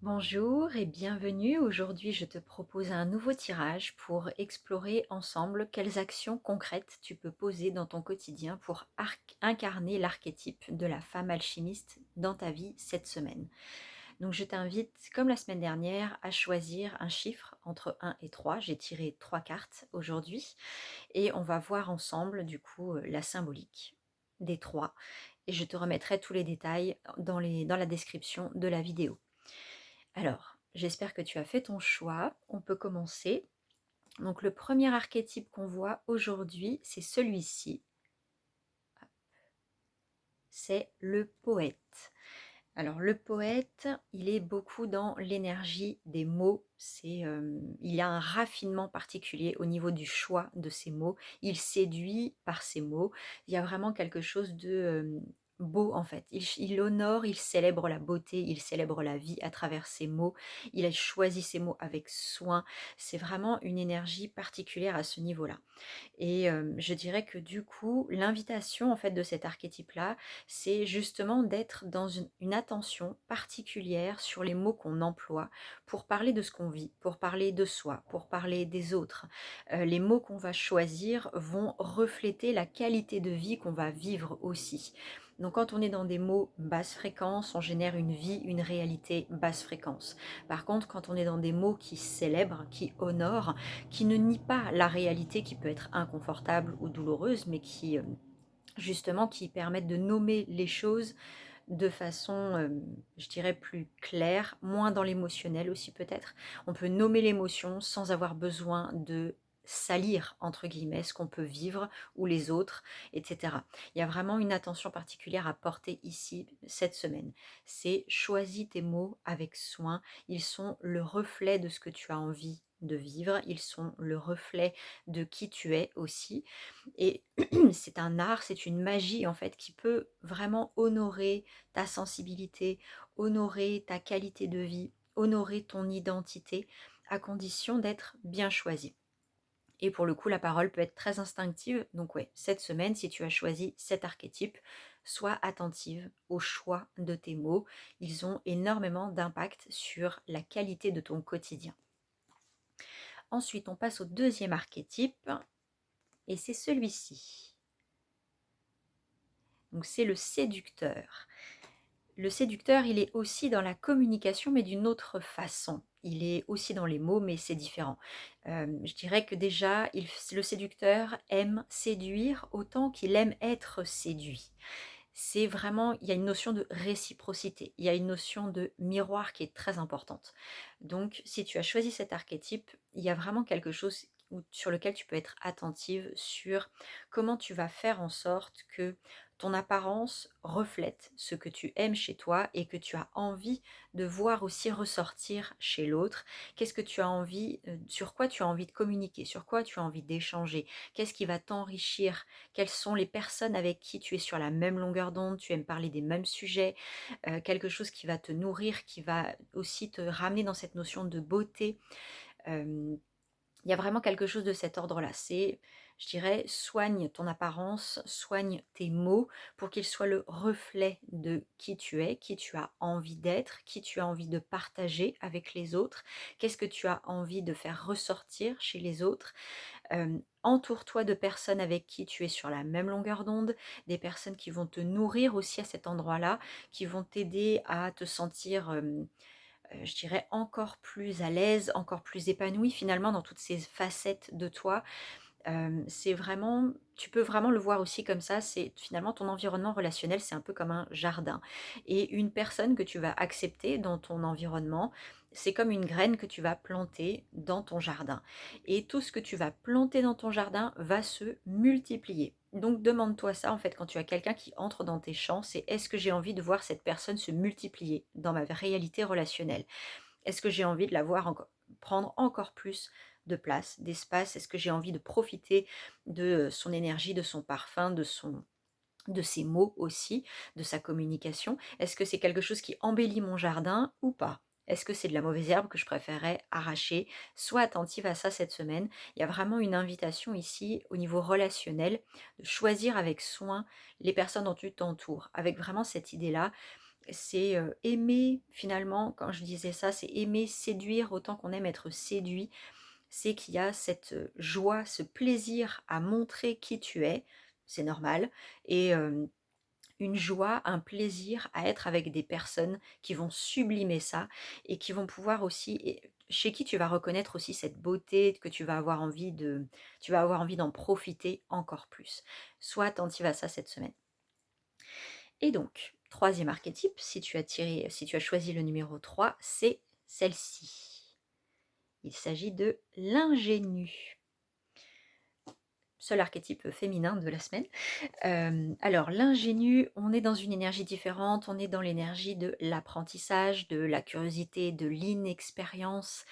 Bonjour et bienvenue. Aujourd'hui, je te propose un nouveau tirage pour explorer ensemble quelles actions concrètes tu peux poser dans ton quotidien pour incarner l'archétype de la femme alchimiste dans ta vie cette semaine. Donc, je t'invite, comme la semaine dernière, à choisir un chiffre entre 1 et 3. J'ai tiré 3 cartes aujourd'hui et on va voir ensemble, du coup, la symbolique des 3. Et je te remettrai tous les détails dans la description de la vidéo. Alors, j'espère que tu as fait ton choix. On peut commencer. Donc, le premier archétype qu'on voit aujourd'hui, c'est celui-ci. C'est le poète. Alors, le poète, il est beaucoup dans l'énergie des mots. Il y a un raffinement particulier au niveau du choix de ses mots. Il séduit par ses mots. Il y a vraiment quelque chose de beau, en fait. Il honore, il célèbre la beauté, il célèbre la vie à travers ses mots. Il a choisi ses mots avec soin. C'est vraiment une énergie particulière à ce niveau-là. Et je dirais que du coup, l'invitation en fait de cet archétype-là, c'est justement d'être dans une attention particulière sur les mots qu'on emploie pour parler de ce qu'on vit, pour parler de soi, pour parler des autres. Les mots qu'on va choisir vont refléter la qualité de vie qu'on va vivre aussi. Donc quand on est dans des mots basse fréquence, on génère une vie, une réalité basse fréquence. Par contre, quand on est dans des mots qui célèbrent, qui honorent, qui ne nie pas la réalité qui peut être inconfortable ou douloureuse, mais qui justement qui permettent de nommer les choses de façon, je dirais, plus claire, moins dans l'émotionnel aussi peut-être. On peut nommer l'émotion sans avoir besoin de salir, entre guillemets, ce qu'on peut vivre ou les autres, etc. Il y a vraiment une attention particulière à porter ici cette semaine. C'est choisis tes mots avec soin. Ils sont le reflet de ce que tu as envie de vivre. Ils sont le reflet de qui tu es aussi. Et c'est un art, c'est une magie en fait qui peut vraiment honorer ta sensibilité, honorer ta qualité de vie, honorer ton identité, à condition d'être bien choisi. Et pour le coup, la parole peut être très instinctive. Donc ouais, cette semaine, si tu as choisi cet archétype, sois attentive au choix de tes mots. Ils ont énormément d'impact sur la qualité de ton quotidien. Ensuite, on passe au deuxième archétype, et c'est celui-ci. Donc c'est le séducteur. Le séducteur, il est aussi dans la communication, mais d'une autre façon. Il est aussi dans les mots, mais c'est différent. Je dirais que déjà, le séducteur aime séduire autant qu'il aime être séduit. C'est vraiment, il y a une notion de réciprocité, il y a une notion de miroir qui est très importante. Donc, si tu as choisi cet archétype, il y a vraiment quelque chose sur lequel tu peux être attentive sur comment tu vas faire en sorte que ton apparence reflète ce que tu aimes chez toi et que tu as envie de voir aussi ressortir chez l'autre. Qu'est-ce que tu as envie, sur quoi tu as envie de communiquer, sur quoi tu as envie d'échanger, qu'est-ce qui va t'enrichir, quelles sont les personnes avec qui tu es sur la même longueur d'onde, tu aimes parler des mêmes sujets, quelque chose qui va te nourrir, qui va aussi te ramener dans cette notion de beauté. Euh, il y a vraiment quelque chose de cet ordre-là. C'est, je dirais, soigne ton apparence, soigne tes mots pour qu'ils soient le reflet de qui tu es, qui tu as envie d'être, qui tu as envie de partager avec les autres, qu'est-ce que tu as envie de faire ressortir chez les autres. Entoure-toi de personnes avec qui tu es sur la même longueur d'onde, des personnes qui vont te nourrir aussi à cet endroit-là, qui vont t'aider à te sentir, je dirais, encore plus à l'aise, encore plus épanoui finalement dans toutes ces facettes de toi. C'est vraiment, tu peux vraiment le voir aussi comme ça, c'est finalement ton environnement relationnel, c'est un peu comme un jardin. Et une personne que tu vas accepter dans ton environnement, c'est comme une graine que tu vas planter dans ton jardin. Et tout ce que tu vas planter dans ton jardin va se multiplier. Donc demande-toi ça en fait quand tu as quelqu'un qui entre dans tes champs, c'est est-ce que j'ai envie de voir cette personne se multiplier dans ma réalité relationnelle? Est-ce que j'ai envie de la voir prendre encore plus de place, d'espace? Est-ce que j'ai envie de profiter de son énergie, de son parfum, de ses mots aussi, de sa communication? Est-ce que c'est quelque chose qui embellit mon jardin ou pas? Est-ce que c'est de la mauvaise herbe que je préférerais arracher? Sois attentive à ça cette semaine. Il y a vraiment une invitation ici au niveau relationnel de choisir avec soin les personnes dont tu t'entoures, avec vraiment cette idée-là. C'est, aimer finalement, quand je disais ça, c'est aimer séduire autant qu'on aime être séduit. C'est qu'il y a cette, joie, ce plaisir à montrer qui tu es, c'est normal et une joie, un plaisir à être avec des personnes qui vont sublimer ça et qui vont pouvoir aussi et chez qui tu vas reconnaître aussi cette beauté que tu vas avoir envie d'en profiter encore plus. Sois attentive à ça cette semaine. Et donc, troisième archétype, si tu as choisi le numéro 3, c'est celle-ci. Il s'agit de l'ingénu. Seul archétype féminin de la semaine. Alors l'ingénu, on est dans une énergie différente, on est dans l'énergie de l'apprentissage, de la curiosité, de l'inexpérience.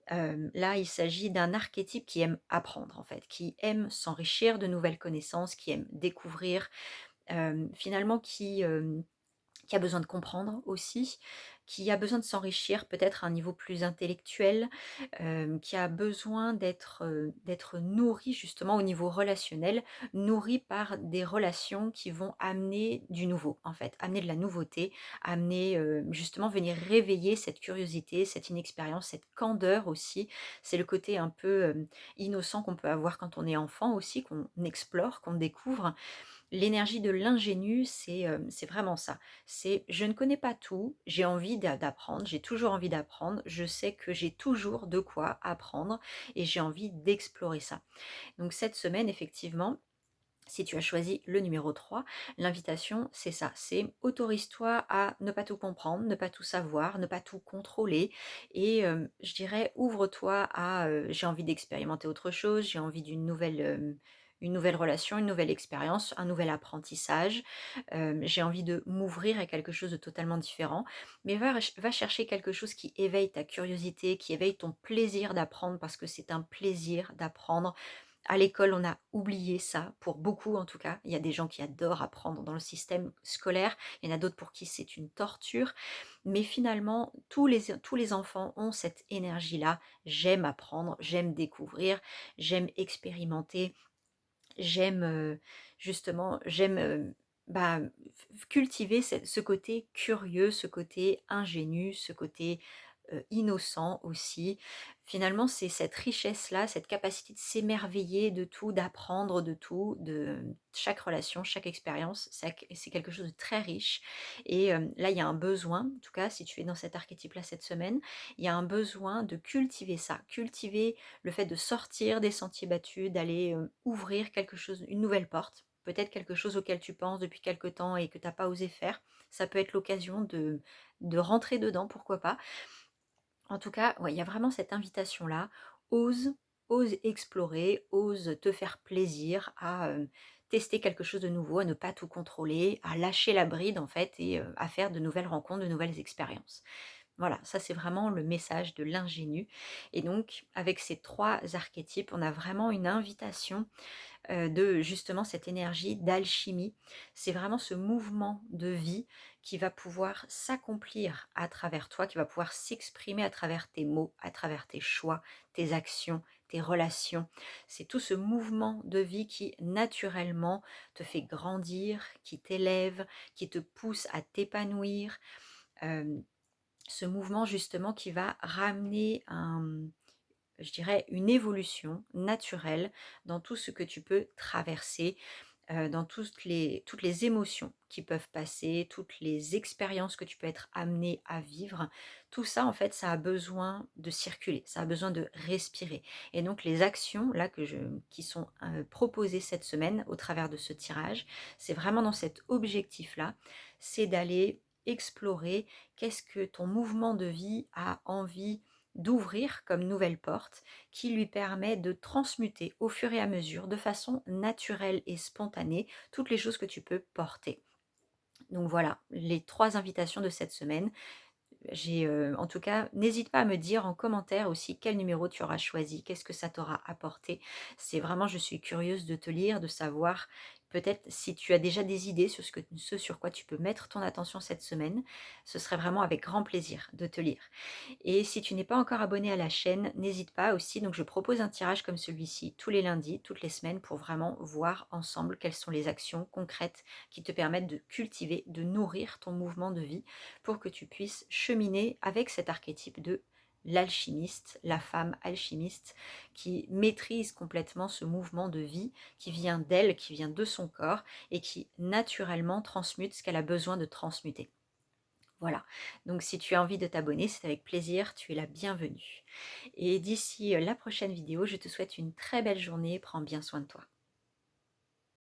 Là, il s'agit d'un archétype qui aime apprendre en fait, qui aime s'enrichir de nouvelles connaissances, qui aime découvrir, finalement qui a besoin de comprendre aussi, qui a besoin de s'enrichir peut-être à un niveau plus intellectuel, qui a besoin d'être nourri justement au niveau relationnel, nourri par des relations qui vont amener du nouveau en fait, amener de la nouveauté, amener, justement venir réveiller cette curiosité, cette inexpérience, cette candeur aussi. C'est le côté un peu, innocent qu'on peut avoir quand on est enfant aussi, qu'on explore, qu'on découvre. L'énergie de l'ingénu, c'est vraiment ça. C'est: «Je ne connais pas tout, j'ai envie d'apprendre, j'ai toujours envie d'apprendre, je sais que j'ai toujours de quoi apprendre et j'ai envie d'explorer ça». Donc cette semaine, effectivement, si tu as choisi le numéro 3, l'invitation, c'est ça, c'est autorise-toi à ne pas tout comprendre, ne pas tout savoir, ne pas tout contrôler et je dirais ouvre-toi à, j'ai envie d'expérimenter autre chose, j'ai envie une nouvelle relation, une nouvelle expérience, un nouvel apprentissage, j'ai envie de m'ouvrir à quelque chose de totalement différent. Mais va chercher quelque chose qui éveille ta curiosité, qui éveille ton plaisir d'apprendre parce que c'est un plaisir d'apprendre. À l'école, on a oublié ça, pour beaucoup en tout cas. Il y a des gens qui adorent apprendre dans le système scolaire, il y en a d'autres pour qui c'est une torture. Mais finalement, tous les enfants ont cette énergie-là. J'aime apprendre, j'aime découvrir, j'aime expérimenter, j'aime justement, j'aime bah, cultiver ce côté curieux, ce côté ingénu, ce côté innocent aussi. Finalement, c'est cette richesse-là, cette capacité de s'émerveiller de tout, d'apprendre de tout, de chaque relation, chaque expérience, c'est quelque chose de très riche. Et là, il y a un besoin, en tout cas, si tu es dans cet archétype-là cette semaine, il y a un besoin de cultiver ça, cultiver le fait de sortir des sentiers battus, d'aller ouvrir quelque chose, une nouvelle porte, peut-être quelque chose auquel tu penses depuis quelque temps et que tu n'as pas osé faire. Ça peut être l'occasion de rentrer dedans, pourquoi pas. En tout cas, ouais, il y a vraiment cette invitation-là. Ose, ose explorer, ose te faire plaisir à tester quelque chose de nouveau, à ne pas tout contrôler, à lâcher la bride en fait et à faire de nouvelles rencontres, de nouvelles expériences. Voilà, ça c'est vraiment le message de l'ingénu. Et donc, avec ces trois archétypes, on a vraiment une invitation de justement cette énergie d'alchimie. C'est vraiment ce mouvement de vie qui va pouvoir s'accomplir à travers toi, qui va pouvoir s'exprimer à travers tes mots, à travers tes choix, tes actions, tes relations. C'est tout ce mouvement de vie qui naturellement te fait grandir, qui t'élève, qui te pousse à t'épanouir. Euh, Ce mouvement justement qui va ramener je dirais, une évolution naturelle dans tout ce que tu peux traverser, dans toutes les émotions qui peuvent passer, toutes les expériences que tu peux être amené à vivre. Tout ça, en fait, ça a besoin de circuler, ça a besoin de respirer. Et donc, les actions là qui sont proposées cette semaine au travers de ce tirage, c'est vraiment dans cet objectif-là, c'est d'aller explorer qu'est-ce que ton mouvement de vie a envie d'ouvrir comme nouvelle porte qui lui permet de transmuter au fur et à mesure, de façon naturelle et spontanée, toutes les choses que tu peux porter. Donc voilà, les trois invitations de cette semaine. En tout cas, n'hésite pas à me dire en commentaire aussi quel numéro tu auras choisi, qu'est-ce que ça t'aura apporté. C'est vraiment, je suis curieuse de te lire, de savoir peut-être si tu as déjà des idées sur ce sur quoi tu peux mettre ton attention cette semaine, ce serait vraiment avec grand plaisir de te lire. Et si tu n'es pas encore abonné à la chaîne, n'hésite pas aussi, donc je propose un tirage comme celui-ci tous les lundis, toutes les semaines, pour vraiment voir ensemble quelles sont les actions concrètes qui te permettent de cultiver, de nourrir ton mouvement de vie pour que tu puisses cheminer avec cet archétype de l'alchimiste, la femme alchimiste qui maîtrise complètement ce mouvement de vie qui vient d'elle, qui vient de son corps et qui naturellement transmute ce qu'elle a besoin de transmuter. Voilà, donc si tu as envie de t'abonner, c'est avec plaisir, tu es la bienvenue. Et d'ici la prochaine vidéo, je te souhaite une très belle journée, prends bien soin de toi.